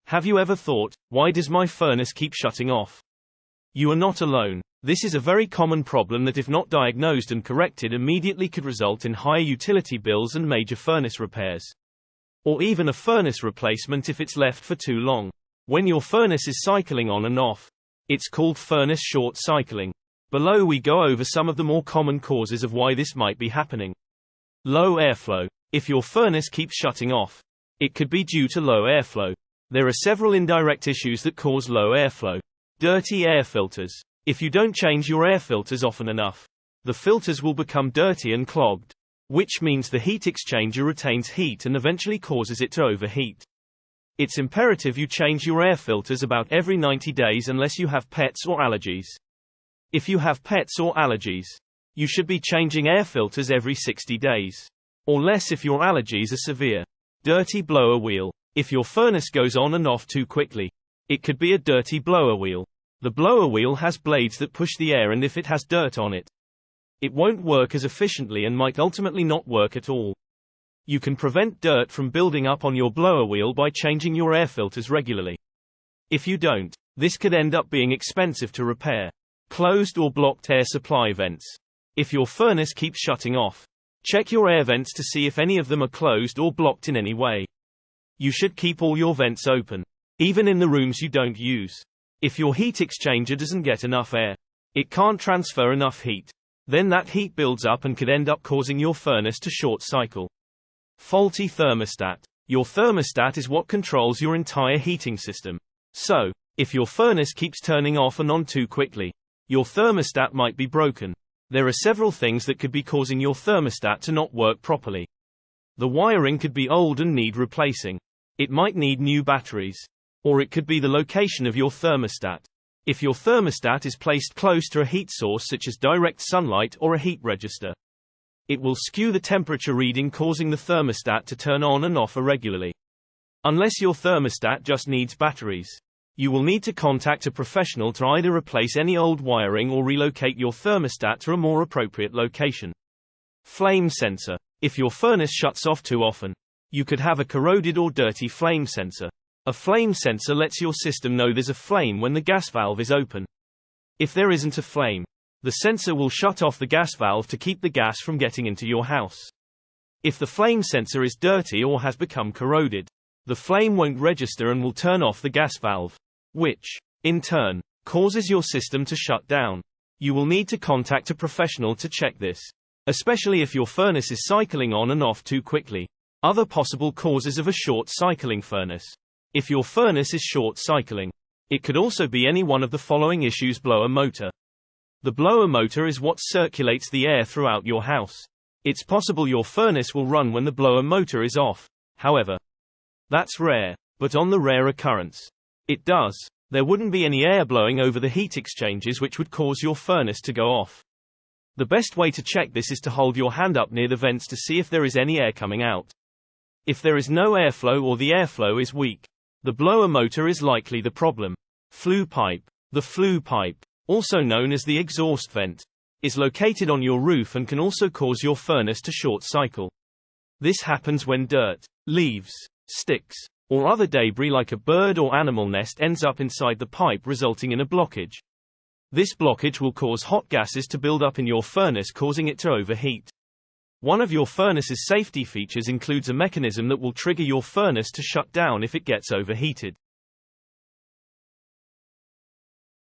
Have you ever thought, why does my furnace keep shutting off? You are not alone. This is a very common problem that, if not diagnosed and corrected immediately, could result in higher utility bills and major furnace repairs. Or even a furnace replacement if it's left for too long. When your furnace is cycling on and off, it's called furnace short cycling. Below we go over some of the more common causes of why this might be happening. Low airflow. If your furnace keeps shutting off, it could be due to low airflow. There are several indirect issues that cause low airflow. Dirty air filters. If you don't change your air filters often enough, the filters will become dirty and clogged, which means the heat exchanger retains heat and eventually causes it to overheat. It's imperative you change your air filters about every 90 days unless you have pets or allergies. If you have pets or allergies, you should be changing air filters every 60 days. Or less if your allergies are severe. Dirty blower wheel. If your furnace goes on and off too quickly, it could be a dirty blower wheel. The blower wheel has blades that push the air, and if it has dirt on it, it won't work as efficiently and might ultimately not work at all. You can prevent dirt from building up on your blower wheel by changing your air filters regularly. If you don't, this could end up being expensive to repair. Closed or blocked air supply vents. If your furnace keeps shutting off, check your air vents to see if any of them are closed or blocked in any way. You should keep all your vents open, even in the rooms you don't use. If your heat exchanger doesn't get enough air, it can't transfer enough heat. Then that heat builds up and could end up causing your furnace to short cycle. Faulty thermostat. Your thermostat is what controls your entire heating system. So, if your furnace keeps turning off and on too quickly, your thermostat might be broken. There are several things that could be causing your thermostat to not work properly. The wiring could be old and need replacing. It might need new batteries. Or it could be the location of your thermostat. If your thermostat is placed close to a heat source such as direct sunlight or a heat register, it will skew the temperature reading, causing the thermostat to turn on and off irregularly. Unless your thermostat just needs batteries, you will need to contact a professional to either replace any old wiring or relocate your thermostat to a more appropriate location. Flame sensor. If your furnace shuts off too often, you could have a corroded or dirty flame sensor. A flame sensor lets your system know there's a flame when the gas valve is open. If there isn't a flame, the sensor will shut off the gas valve to keep the gas from getting into your house. If the flame sensor is dirty or has become corroded, the flame won't register and will turn off the gas valve, which, in turn, causes your system to shut down. You will need to contact a professional to check this, especially if your furnace is cycling on and off too quickly. Other possible causes of a short cycling furnace. If your furnace is short cycling, it could also be any one of the following issues. Blower motor. The blower motor is what circulates the air throughout your house. It's possible your furnace will run when the blower motor is off. However, that's rare, but on the rare occurrence it does, there wouldn't be any air blowing over the heat exchangers, which would cause your furnace to go off. The best way to check this is to hold your hand up near the vents to see if there is any air coming out. If there is no airflow or the airflow is weak, the blower motor is likely the problem. Flue pipe. The flue pipe, also known as the exhaust vent, is located on your roof and can also cause your furnace to short cycle. This happens when dirt, leaves, sticks, or other debris like a bird or animal nest ends up inside the pipe, resulting in a blockage. This blockage will cause hot gases to build up in your furnace, causing it to overheat. One of your furnace's safety features includes a mechanism that will trigger your furnace to shut down if it gets overheated.